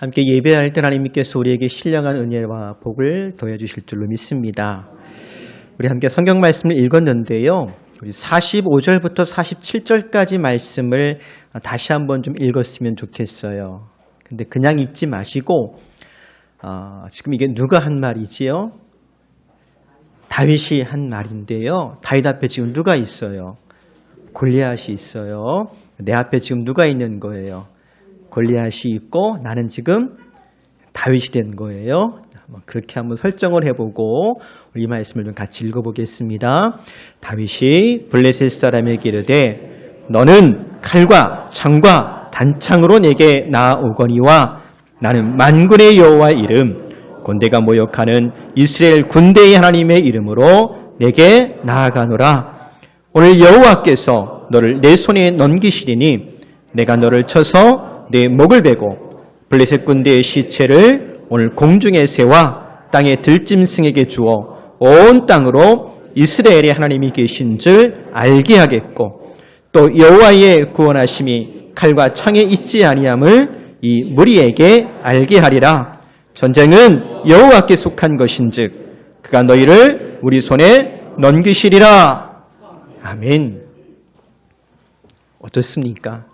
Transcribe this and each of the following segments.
함께 예배할 때 하나님께서 우리에게 신령한 은혜와 복을 더해주실 줄로 믿습니다. 우리 함께 성경 말씀을 읽었는데요. 우리 45절부터 47절까지 말씀을 다시 한번 좀 읽었으면 좋겠어요. 근데 그냥 읽지 마시고 지금 이게 누가 한 말이지요? 다윗이 한 말인데요. 다윗 앞에 지금 누가 있어요? 골리앗이 있어요. 내 앞에 지금 누가 있는 거예요? 골리앗이 있고 나는 지금 다윗이 된 거예요. 그렇게 한번 설정을 해보고 이 말씀을 좀 같이 읽어보겠습니다. 다윗이 블레셋 사람에게 이르되 너는 칼과 창과 단창으로 내게 나아오거니와 나는 만군의 여호와의 이름 군대가 모욕하는 이스라엘 군대의 하나님의 이름으로 내게 나아가노라. 오늘 여호와께서 너를 내 손에 넘기시리니 내가 너를 쳐서 내 목을 베고 블레셋 군대의 시체를 오늘 공중의 새와 땅의 들짐승에게 주어 온 땅으로 이스라엘의 하나님이 계신 줄 알게 하겠고 또 여호와의 구원하심이 칼과 창에 있지 아니함을 이 무리에게 알게 하리라. 전쟁은 여호와께 속한 것인즉 그가 너희를 우리 손에 넘기시리라. 아멘. 어떻습니까?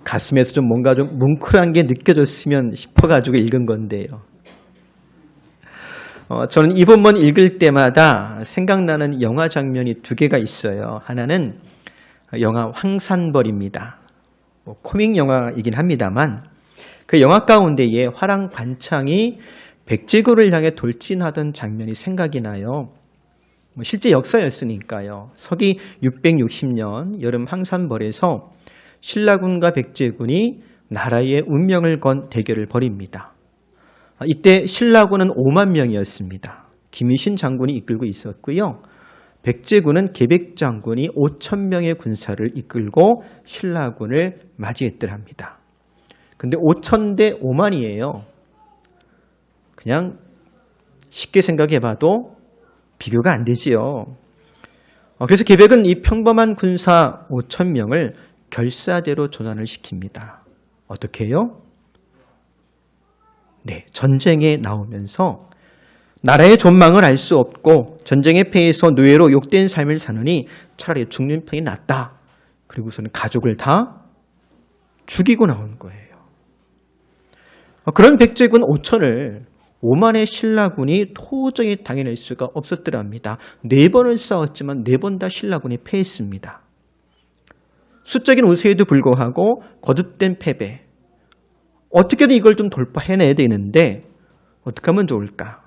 가슴에서 좀 뭔가 좀 뭉클한 게 느껴졌으면 싶어가지고 읽은 건데요. 저는 이 본문 읽을 때마다 생각나는 영화 장면이 두 개가 있어요. 하나는 영화 황산벌입니다. 코믹 영화이긴 합니다만 그 영화 가운데에 화랑 관창이 백제고를 향해 돌진하던 장면이 생각이 나요. 실제 역사였으니까요. 서기 660년 여름 황산벌에서 신라군과 백제군이 나라의 운명을 건 대결을 벌입니다. 이때 신라군은 5만 명이었습니다. 김유신 장군이 이끌고 있었고요. 백제군은 계백 장군이 5천 명의 군사를 이끌고 신라군을 맞이했더랍니다. 근데 5천 대 5만이에요. 그냥 쉽게 생각해봐도 비교가 안 되지요. 그래서 계백은 이 평범한 군사 5천 명을 결사대로 전환을 시킵니다. 어떻게 해요? 네, 전쟁에 나오면서 나라의 존망을 알 수 없고 전쟁에 패해서 노예로 욕된 삶을 사느니 차라리 죽는 편이 낫다. 그리고서는 가족을 다 죽이고 나온 거예요. 그런 백제군 5천을 5만의 신라군이 도저히 당해낼 수가 없었더랍니다. 4번을 싸웠지만 4번 다 신라군이 패했습니다. 수적인 우세에도 불구하고 거듭된 패배. 어떻게든 이걸 좀 돌파해내야 되는데 어떻게 하면 좋을까?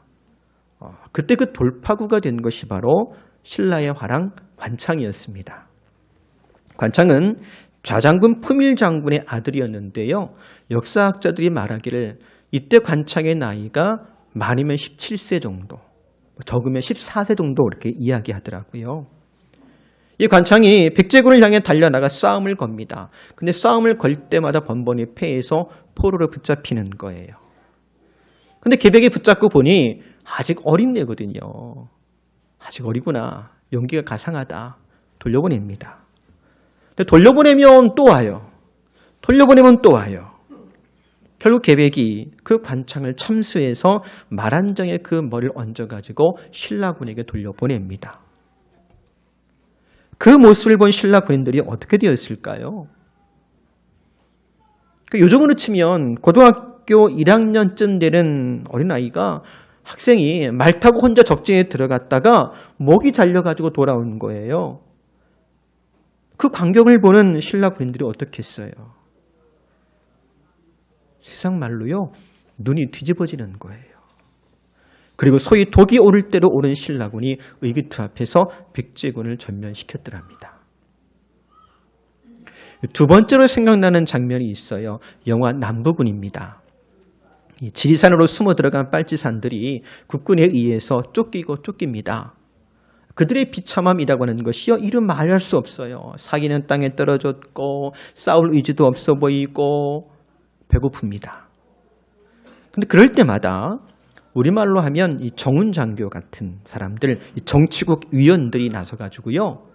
그때 그 돌파구가 된 것이 바로 신라의 화랑 관창이었습니다. 관창은 좌장군 품일장군의 아들이었는데요. 역사학자들이 말하기를 이때 관창의 나이가 많으면 17세 정도, 적으면 14세 정도 이렇게 이야기하더라고요. 이 관창이 백제군을 향해 달려나가 싸움을 겁니다. 근데 싸움을 걸 때마다 번번이 패해서 포로로 붙잡히는 거예요. 근데 계백이 붙잡고 보니 아직 어린애거든요. 아직 어리구나. 용기가 가상하다. 돌려보냅니다. 근데 돌려보내면 또 와요. 돌려보내면 또 와요. 결국 계백이 그 관창을 참수해서 말한정에 그 머리를 얹어가지고 신라군에게 돌려보냅니다. 그 모습을 본 신라 군인들이 어떻게 되었을까요? 요즘으로 치면 고등학교 1학년쯤 되는 어린아이가 학생이 말 타고 혼자 적진에 들어갔다가 목이 잘려가지고 돌아온 거예요. 그 광경을 보는 신라 군인들이 어떻게 했어요? 세상 말로요, 눈이 뒤집어지는 거예요. 그리고 소위 독이 오를 대로 오른 신라군이 의기투 앞에서 백제군을 전면시켰더랍니다. 두 번째로 생각나는 장면이 있어요. 영화 남부군입니다. 이 지리산으로 숨어 들어간 빨치산들이 국군에 의해서 쫓깁니다. 그들의 비참함이라고 하는 것이요, 이름 말할 수 없어요. 사기는 땅에 떨어졌고 싸울 의지도 없어 보이고 배고픕니다. 근데 그럴 때마다 우리말로 하면 이 정운장교 같은 사람들, 이 정치국 위원들이 나서가지고요,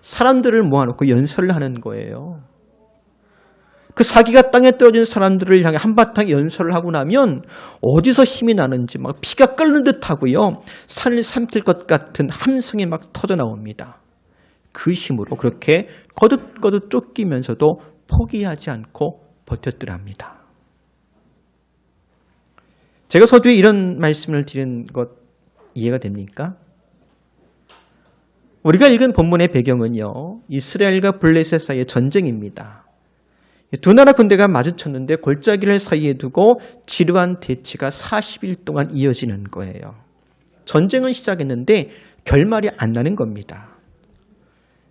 사람들을 모아놓고 연설을 하는 거예요. 그 사기가 땅에 떨어진 사람들을 향해 한바탕 연설을 하고 나면 어디서 힘이 나는지 막 피가 끓는 듯하고요. 산을 삼킬 것 같은 함성이 막 터져 나옵니다. 그 힘으로 그렇게 거듭거듭 쫓기면서도 포기하지 않고 버텼더랍니다. 제가 서두에 이런 말씀을 드린 것 이해가 됩니까? 우리가 읽은 본문의 배경은요, 이스라엘과 블레셋 사이의 전쟁입니다. 두 나라 군대가 마주쳤는데 골짜기를 사이에 두고 지루한 대치가 40일 동안 이어지는 거예요. 전쟁은 시작했는데 결말이 안 나는 겁니다.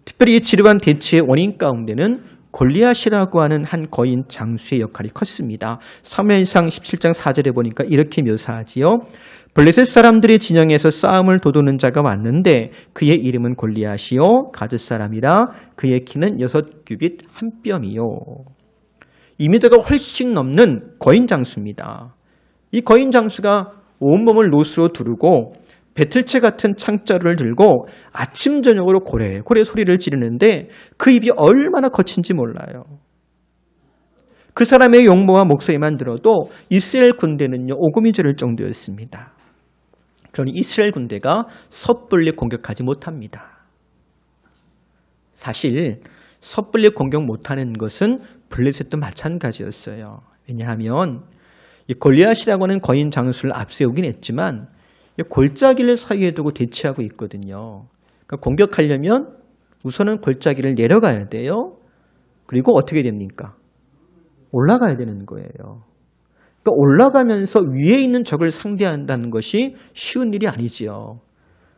특별히 이 지루한 대치의 원인 가운데는 골리앗이라고 하는 한 거인 장수의 역할이 컸습니다. 사무엘상 17장 4절에 보니까 이렇게 묘사하지요. 블레셋 사람들의 진영에서 싸움을 도두는 자가 왔는데 그의 이름은 골리앗이요 가드 사람이라 그의 키는 6규빗 한 뼘이요. 2미터가 훨씬 넘는 거인 장수입니다. 이 거인 장수가 온몸을 노스로 두르고 배틀채 같은 창자루를 들고 아침 저녁으로 고래고래 소리를 지르는데 그 입이 얼마나 거친지 몰라요. 그 사람의 용모와 목소리만 들어도 이스라엘 군대는요 오금이 저릴 정도였습니다. 그러니 이스라엘 군대가 섣불리 공격하지 못합니다. 사실 섣불리 공격 못하는 것은 블레셋도 마찬가지였어요. 왜냐하면 이 골리앗이라고 하는 거인 장수를 앞세우긴 했지만 골짜기를 사이에 두고 대치하고 있거든요. 그러니까 공격하려면 우선은 골짜기를 내려가야 돼요. 그리고 어떻게 됩니까? 올라가야 되는 거예요. 그러니까 올라가면서 위에 있는 적을 상대한다는 것이 쉬운 일이 아니지요.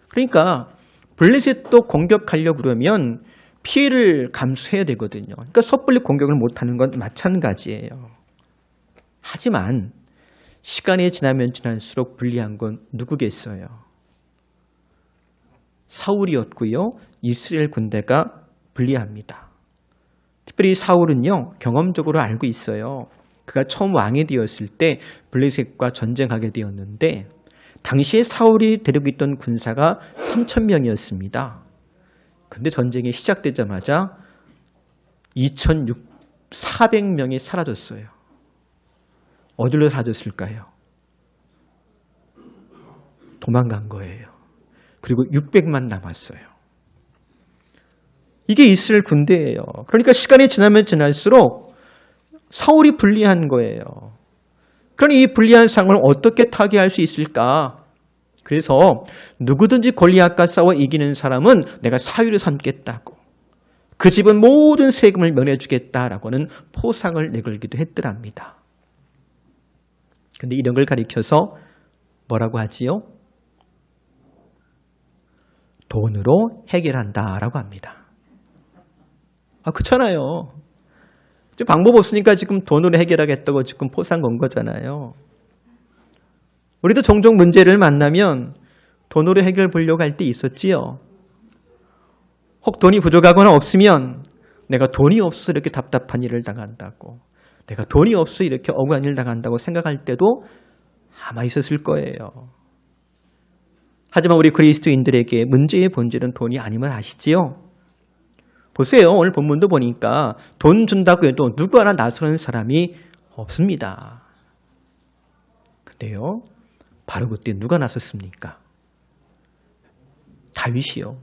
그러니까 블레셋도 공격하려고 그러면 피해를 감수해야 되거든요. 그러니까 섣불리 공격을 못하는 건 마찬가지예요. 하지만 시간이 지나면 지날수록 불리한 건 누구겠어요? 사울이었고요. 이스라엘 군대가 불리합니다. 특별히 사울은요. 경험적으로 알고 있어요. 그가 처음 왕이 되었을 때 블레셋과 전쟁하게 되었는데 당시에 사울이 데리고 있던 군사가 3,000명이었습니다. 근데 전쟁이 시작되자마자 2,400명이 사라졌어요. 어디로 사라졌을까요? 도망간 거예요. 그리고 600만 남았어요. 이게 이스라엘 군대예요. 그러니까 시간이 지나면 지날수록 사울이 불리한 거예요. 그러니 이 불리한 상황을 어떻게 타개할 수 있을까? 그래서 누구든지 골리앗과 싸워 이기는 사람은 내가 사위를 삼겠다고, 그 집은 모든 세금을 면해주겠다라고는 포상을 내걸기도 했더랍니다. 근데 이런 걸 가리켜서 뭐라고 하지요? 돈으로 해결한다라고 합니다. 그렇잖아요. 방법 없으니까 지금 돈으로 해결하겠다고 지금 포상 건 거잖아요. 우리도 종종 문제를 만나면 돈으로 해결 보려고 할 때 있었지요. 혹 돈이 부족하거나 없으면 내가 돈이 없어 이렇게 답답한 일을 당한다고, 내가 돈이 없어 이렇게 억울한 일 당한다고 생각할 때도 아마 있었을 거예요. 하지만 우리 그리스도인들에게 문제의 본질은 돈이 아님을 아시지요? 보세요. 오늘 본문도 보니까 돈 준다고 해도 누구 하나 나서는 사람이 없습니다. 근데요, 바로 그때 누가 나섰습니까? 다윗이요.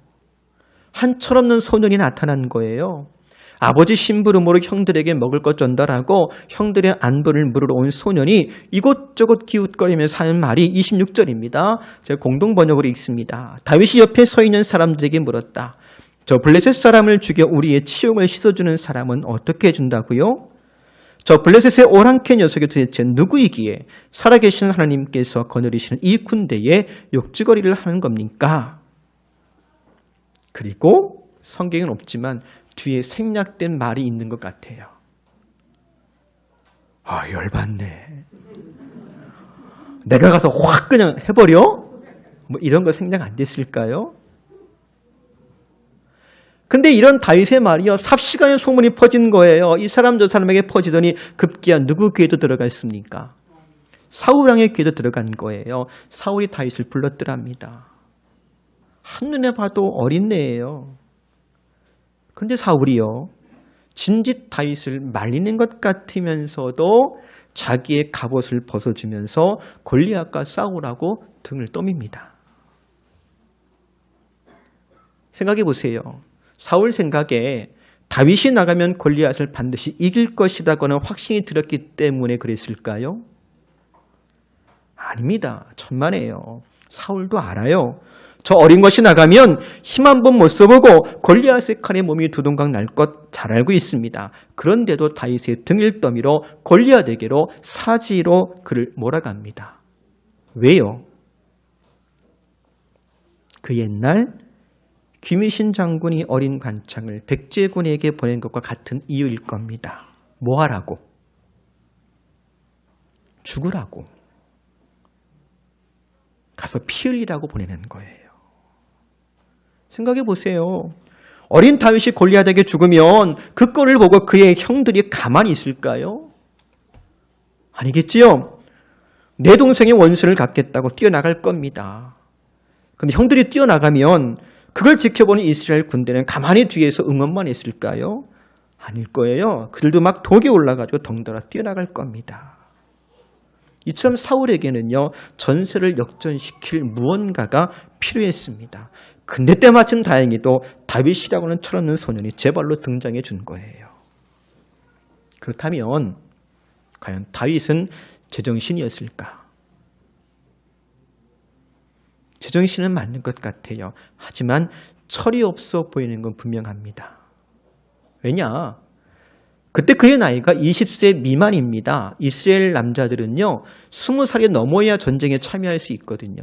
한 철없는 소년이 나타난 거예요. 아버지 심부름으로 형들에게 먹을 것 전달하고 형들의 안부를 물으러 온 소년이 이곳저곳 기웃거리면서 하는 말이 26절입니다. 제가 공동 번역으로 읽습니다. 다윗이 옆에 서 있는 사람들에게 물었다. 저 블레셋 사람을 죽여 우리의 치욕을 씻어주는 사람은 어떻게 해준다고요? 저 블레셋의 오랑캐 녀석이 도대체 누구이기에 살아계신 하나님께서 거느리시는 이 군대에 욕지거리를 하는 겁니까? 그리고 성경은 없지만 뒤에 생략된 말이 있는 것 같아요. 열받네. 내가 가서 확 그냥 해버려? 뭐 이런 거 생략 안 됐을까요? 근데 이런 다윗의 말이요, 삽시간에 소문이 퍼진 거예요. 이 사람 저 사람에게 퍼지더니 급기야 누구 귀에도 들어갔습니까? 사울 왕의 귀에도 들어간 거예요. 사울이 다윗을 불렀더랍니다. 한눈에 봐도 어린애예요. 근데 사울이요, 진짓 다윗을 말리는 것 같으면서도 자기의 갑옷을 벗어주면서 골리앗과 싸우라고 등을 떠밉니다. 생각해 보세요. 사울 생각에 다윗이 나가면 골리앗을 반드시 이길 것이라고는 확신이 들었기 때문에 그랬을까요? 아닙니다. 천만에요. 사울도 알아요. 저 어린 것이 나가면 힘 한 번 못 써보고 골리앗의 칼에 몸이 두동강 날 것 잘 알고 있습니다. 그런데도 다윗의 등일더미로 골리앗에게로 사지로 그를 몰아갑니다. 왜요? 그 옛날 귀미신 장군이 어린 관창을 백제군에게 보낸 것과 같은 이유일 겁니다. 뭐 하라고? 죽으라고. 가서 피 흘리라고 보내는 거예요. 생각해 보세요. 어린 다윗이 골리앗에게 죽으면 그 꼴을 보고 그의 형들이 가만히 있을까요? 아니겠지요. 내 동생의 원수를 갚겠다고 뛰어나갈 겁니다. 그런데 형들이 뛰어나가면 그걸 지켜보는 이스라엘 군대는 가만히 뒤에서 응원만 했을까요? 아닐 거예요. 그들도 막 독이 올라가지고 덩달아 뛰어나갈 겁니다. 이처럼 사울에게는요, 전세를 역전시킬 무언가가 필요했습니다. 근데 때마침 다행히도 다윗이라고는 철없는 소년이 제 발로 등장해 준 거예요. 그렇다면 과연 다윗은 제정신이었을까? 제정신은 맞는 것 같아요. 하지만 철이 없어 보이는 건 분명합니다. 왜냐? 그때 그의 나이가 20세 미만입니다. 이스라엘 남자들은요, 20살이 넘어야 전쟁에 참여할 수 있거든요.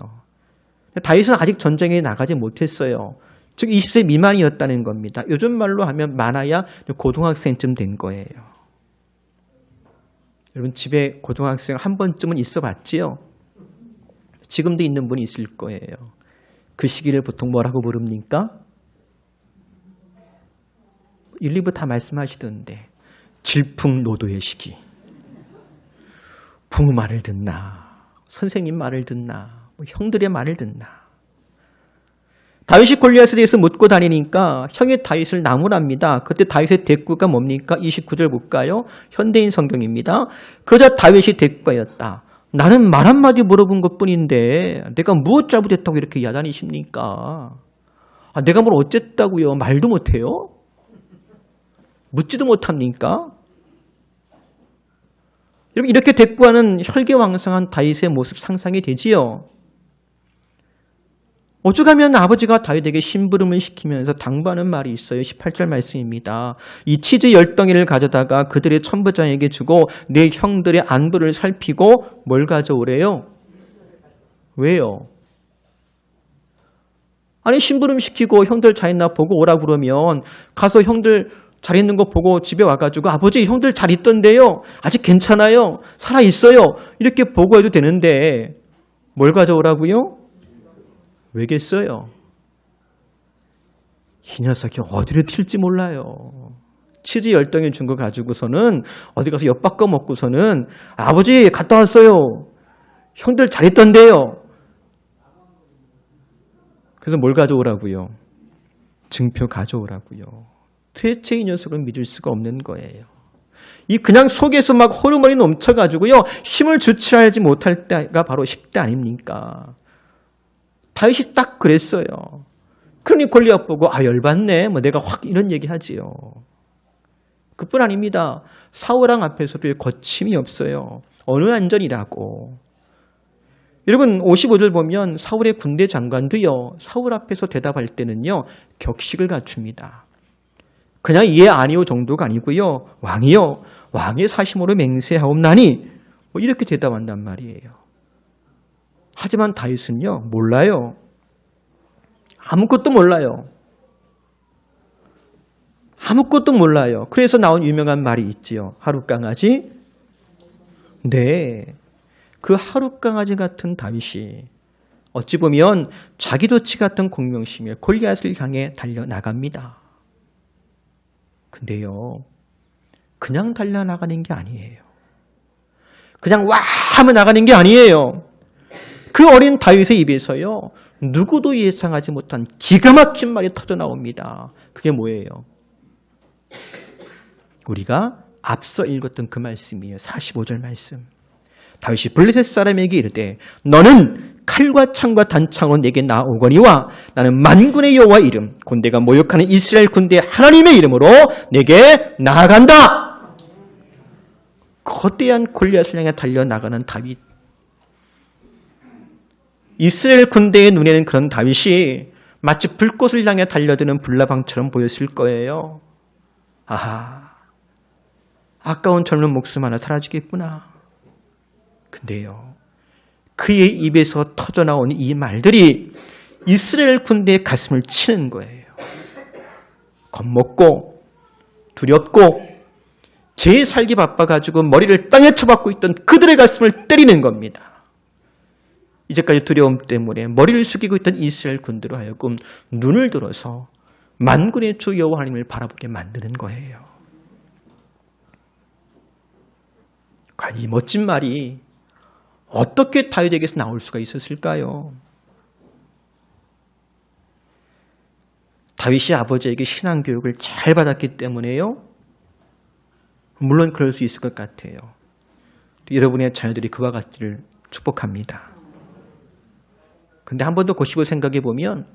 다윗은 아직 전쟁에 나가지 못했어요. 즉 20세 미만이었다는 겁니다. 요즘 말로 하면 많아야 고등학생쯤 된 거예요. 여러분 집에 고등학생 한 번쯤은 있어 봤지요? 지금도 있는 분이 있을 거예요. 그 시기를 보통 뭐라고 부릅니까? 1, 2부 다 말씀하시던데 질풍노도의 시기. 부모 말을 듣나, 선생님 말을 듣나, 형들의 말을 듣나. 다윗이 골리앗에 대해서 묻고 다니니까 형이 다윗을 나무랍니다. 그때 다윗의 대꾸가 뭡니까? 29절 볼까요? 현대인 성경입니다. 그러자 다윗이 대꾸하였다. 나는 말 한마디 물어본 것뿐인데 내가 무엇 잘못했다고 이렇게 야단이십니까? 내가 뭘 어쨌다고요? 말도 못해요? 묻지도 못합니까? 여러분 이렇게 대꾸하는 혈기왕성한 다윗의 모습 상상이 되지요? 오죽하면 아버지가 다윗에게 심부름을 시키면서 당부하는 말이 있어요. 18절 말씀입니다. 이 치즈 10덩이를 가져다가 그들의 천부장에게 주고 내 형들의 안부를 살피고 뭘 가져오래요? 왜요? 아니 심부름 시키고 형들 잘 있나 보고 오라 그러면 가서 형들 잘 있는 거 보고 집에 와가지고 아버지 형들 잘 있던데요. 아직 괜찮아요. 살아있어요. 이렇게 보고해도 되는데 뭘 가져오라고요? 왜겠어요? 이 녀석이 어디를 튈지 몰라요. 치즈 10덩이 준 거 가지고서는 어디 가서 엿바꿔 먹고서는 아버지 갔다 왔어요. 형들 잘 있던데요. 그래서 뭘 가져오라고요? 증표 가져오라고요. 도대체 이 녀석을 믿을 수가 없는 거예요. 이 그냥 속에서 막 호르몬이 넘쳐가지고요. 힘을 주체하지 못할 때가 바로 10대 아닙니까? 다윗이 딱 그랬어요. 그러니 골리앗 보고 열받네. 내가 확 이런 얘기 하지요. 그뿐 아닙니다. 사울왕 앞에서도 거침이 없어요. 어느 안전이라고. 여러분 55절 보면 사울의 군대 장관도요. 사울 앞에서 대답할 때는요. 격식을 갖춥니다. 그냥 예 아니오 정도가 아니고요. 왕이요. 왕의 사심으로 맹세하옵나니 이렇게 대답한단 말이에요. 하지만 다윗은요. 몰라요. 아무것도 몰라요. 아무것도 몰라요. 그래서 나온 유명한 말이 있지요. 하룻강아지? 네. 그 하룻강아지 같은 다윗이 어찌 보면 자기도치 같은 공명심에 골리앗을 향해 달려나갑니다. 근데요. 그냥 달려나가는 게 아니에요. 그냥 와 하면 나가는 게 아니에요. 그 어린 다윗의 입에서요. 누구도 예상하지 못한 기가 막힌 말이 터져나옵니다. 그게 뭐예요? 우리가 앞서 읽었던 그 말씀이에요. 45절 말씀. 다윗이 블레셋 사람에게 이르되 너는 칼과 창과 단창으로 내게 나오거니와 나는 만군의 여호와 이름 곧 내가 모욕하는 이스라엘 군대의 하나님의 이름으로 내게 나아간다. 거대한 골리앗을 향해 달려나가는 다윗. 이스라엘 군대의 눈에는 그런 다윗이 마치 불꽃을 향해 달려드는 불나방처럼 보였을 거예요. 아하, 아까운 젊은 목숨 하나 사라지겠구나. 근데요, 그의 입에서 터져나온 이 말들이 이스라엘 군대의 가슴을 치는 거예요. 겁먹고 두렵고 제 살기 바빠가지고 머리를 땅에 쳐박고 있던 그들의 가슴을 때리는 겁니다. 이제까지 두려움 때문에 머리를 숙이고 있던 이스라엘 군대로 하여금 눈을 들어서 만군의 주 여호와 하나님을 바라보게 만드는 거예요. 과연 이 멋진 말이 어떻게 다윗에게서 나올 수가 있었을까요? 다윗이 아버지에게 신앙교육을 잘 받았기 때문에요? 물론 그럴 수 있을 것 같아요. 여러분의 자녀들이 그와 같기를 축복합니다. 근데 한 번 더 고시고 생각해 보면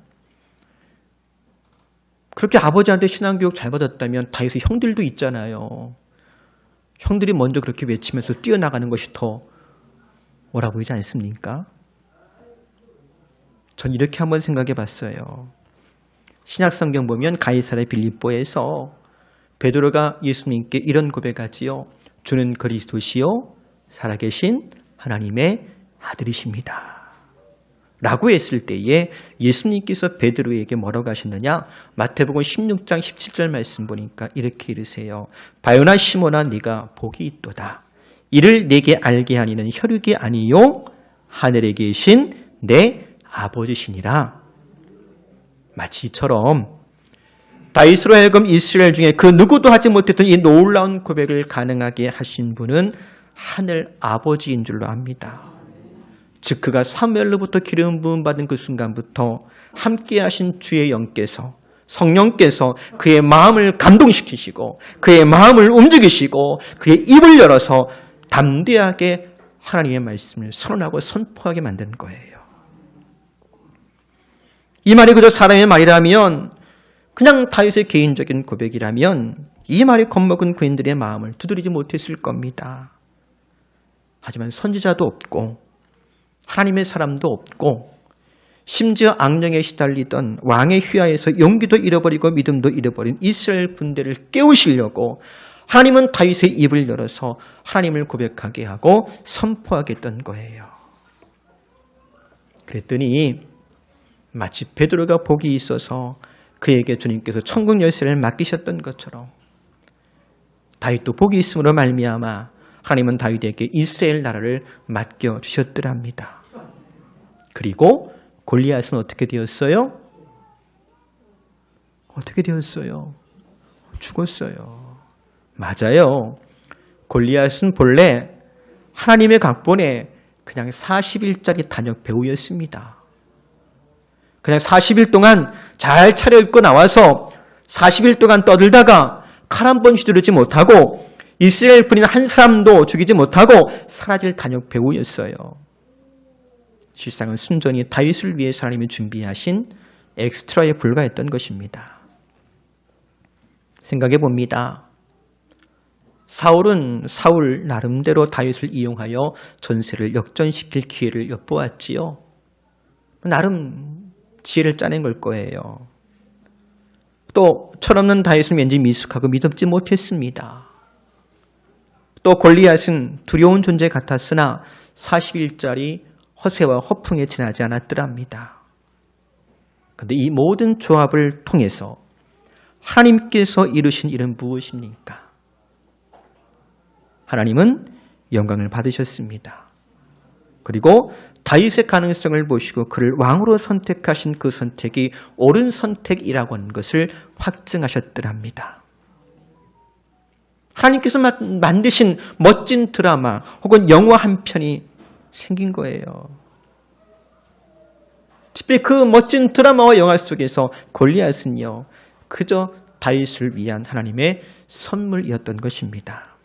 그렇게 아버지한테 신앙교육 잘 받았다면 다윗의 형들도 있잖아요. 형들이 먼저 그렇게 외치면서 뛰어나가는 것이 더 옳아 보이지 않습니까? 전 이렇게 한번 생각해 봤어요. 신약성경 보면 가이사랴 빌립보에서 베드로가 예수님께 이런 고백하지요. 주는 그리스도시요 살아계신 하나님의 아들이십니다. 라고 했을 때에 예수님께서 베드로에게 뭐라고 하셨느냐? 마태복음 16장 17절 말씀 보니까 이렇게 이르세요. 바요나 시몬아 네가 복이 있도다. 이를 내게 알게 하니는 혈육이 아니요 하늘에 계신 내 아버지시니라. 마치 이처럼 다윗으로 하여금 이스라엘 중에 그 누구도 하지 못했던 이 놀라운 고백을 가능하게 하신 분은 하늘 아버지인 줄로 압니다. 즉 그가 사무엘로부터 기름 부음 받은 그 순간부터 함께 하신 주의 영께서 성령께서 그의 마음을 감동시키시고 그의 마음을 움직이시고 그의 입을 열어서 담대하게 하나님의 말씀을 선언하고 선포하게 만드는 거예요. 이 말이 그저 사람의 말이라면 그냥 다윗의 개인적인 고백이라면 이 말이 겁먹은 그인들의 마음을 두드리지 못했을 겁니다. 하지만 선지자도 없고 하나님의 사람도 없고 심지어 악령에 시달리던 왕의 휘하에서 용기도 잃어버리고 믿음도 잃어버린 이스라엘 군대를 깨우시려고 하나님은 다윗의 입을 열어서 하나님을 고백하게 하고 선포하게 했던 거예요. 그랬더니 마치 베드로가 복이 있어서 그에게 주님께서 천국 열쇠를 맡기셨던 것처럼 다윗도 복이 있음으로 말미암아 하나님은 다윗에게 이스라엘 나라를 맡겨주셨더랍니다. 그리고 골리앗은 어떻게 되었어요? 어떻게 되었어요? 죽었어요. 맞아요. 골리앗은 본래 하나님의 각본에 그냥 40일짜리 단역 배우였습니다. 그냥 40일 동안 잘 차려입고 나와서 40일 동안 떠들다가 칼 한 번 휘두르지 못하고 이스라엘 군인 한 사람도 죽이지 못하고 사라질 단역 배우였어요. 실상은 순전히 다윗을 위해 하나님이 준비하신 엑스트라에 불과했던 것입니다. 생각해 봅니다. 사울은 사울 나름대로 다윗을 이용하여 전세를 역전시킬 기회를 엿보았지요. 나름 지혜를 짜낸 걸 거예요. 또 철없는 다윗은 왠지 미숙하고 믿음지 못했습니다. 또 골리앗은 두려운 존재 같았으나 40일짜리 허세와 허풍에 지나지 않았더랍니다. 그런데 이 모든 조합을 통해서 하나님께서 이루신 일은 무엇입니까? 하나님은 영광을 받으셨습니다. 그리고 다윗의 가능성을 보시고 그를 왕으로 선택하신 그 선택이 옳은 선택이라고 하는 것을 확증하셨더랍니다. 하나님께서 만드신 멋진 드라마 혹은 영화 한 편이 생긴 거예요. 특별히 그 멋진 드라마와 영화 속에서 골리앗은요, 그저 다윗을 위한 하나님의 선물이었던 것입니다.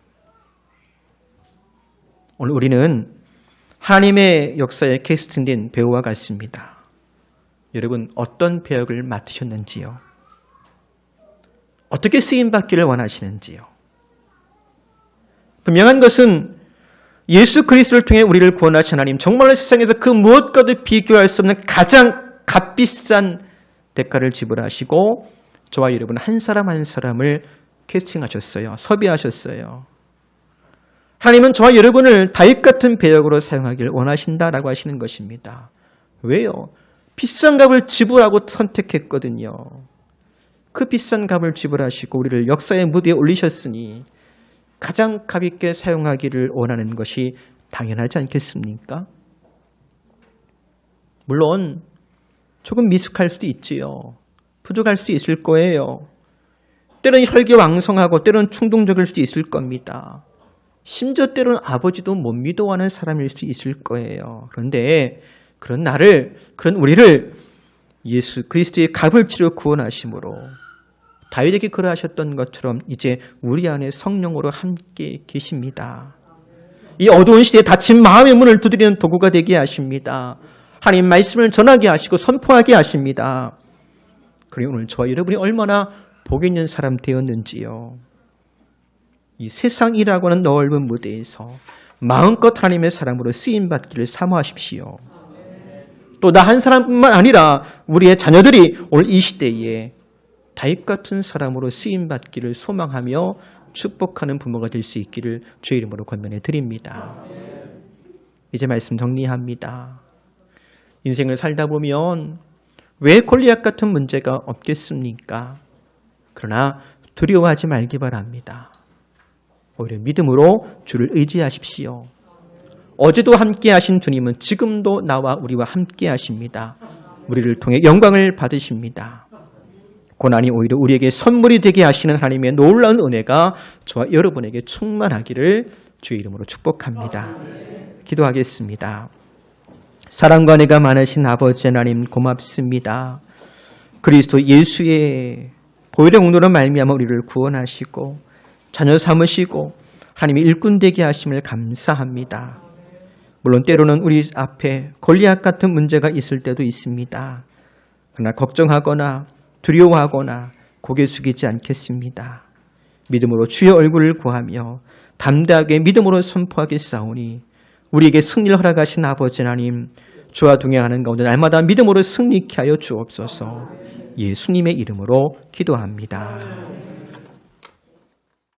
오늘 우리는 하나님의 역사에 캐스팅된 배우와 같습니다. 여러분 어떤 배역을 맡으셨는지요? 어떻게 쓰임받기를 원하시는지요? 분명한 것은 예수 그리스도를 통해 우리를 구원하신 하나님, 정말로 세상에서 그 무엇과도 비교할 수 없는 가장 값비싼 대가를 지불하시고 저와 여러분 한 사람 한 사람을 캐스팅하셨어요. 섭외하셨어요. 하나님은 저와 여러분을 다윗 같은 배역으로 사용하기를 원하신다라고 하시는 것입니다. 왜요? 비싼 값을 지불하고 선택했거든요. 그 비싼 값을 지불하시고 우리를 역사의 무대에 올리셨으니 가장 값있게 사용하기를 원하는 것이 당연하지 않겠습니까? 물론 조금 미숙할 수도 있지요. 부족할 수도 있을 거예요. 때로는 혈기왕성하고 때로는 충동적일 수도 있을 겁니다. 심지어 때로는 아버지도 못 믿어하는 사람일 수 있을 거예요. 그런데 그런 나를, 그런 우리를 예수 그리스도의 값을 치러 구원하심으로 다윗에게 그러하셨던 것처럼 이제 우리 안에 성령으로 함께 계십니다. 이 어두운 시대에 닫힌 마음의 문을 두드리는 도구가 되게 하십니다. 하나님 말씀을 전하게 하시고 선포하게 하십니다. 그리고 오늘 저와 여러분이 얼마나 복 있는 사람 되었는지요. 이 세상이라고 하는 넓은 무대에서 마음껏 하나님의 사람으로 쓰임받기를 사모하십시오. 또 나 한 사람뿐만 아니라 우리의 자녀들이 오늘 이 시대에 다윗 같은 사람으로 쓰임받기를 소망하며 축복하는 부모가 될 수 있기를 주의 이름으로 권면해 드립니다. 이제 말씀 정리합니다. 인생을 살다 보면 왜 골리앗 같은 문제가 없겠습니까? 그러나 두려워하지 말기 바랍니다. 오히려 믿음으로 주를 의지하십시오. 어제도 함께 하신 주님은 지금도 나와 우리와 함께 하십니다. 우리를 통해 영광을 받으십니다. 고난이 오히려 우리에게 선물이 되게 하시는 하나님의 놀라운 은혜가 저와 여러분에게 충만하기를 주의 이름으로 축복합니다. 기도하겠습니다. 사랑과 은혜가 많으신 아버지 하나님 고맙습니다. 그리스도 예수의 보혈의 공로로 말미암아 우리를 구원하시고 자녀 삼으시고 하나님의 일꾼 되게 하심을 감사합니다. 물론 때로는 우리 앞에 골리앗 같은 문제가 있을 때도 있습니다. 그러나 걱정하거나 두려워하거나 고개 숙이지 않겠습니다. 믿음으로 주의 얼굴을 구하며 담대하게 믿음으로 선포하겠사오니 우리에게 승리를 허락하신 아버지 하나님, 주와 동행하는 가운데 날마다 믿음으로 승리케 하여 주옵소서. 예수님의 이름으로 기도합니다.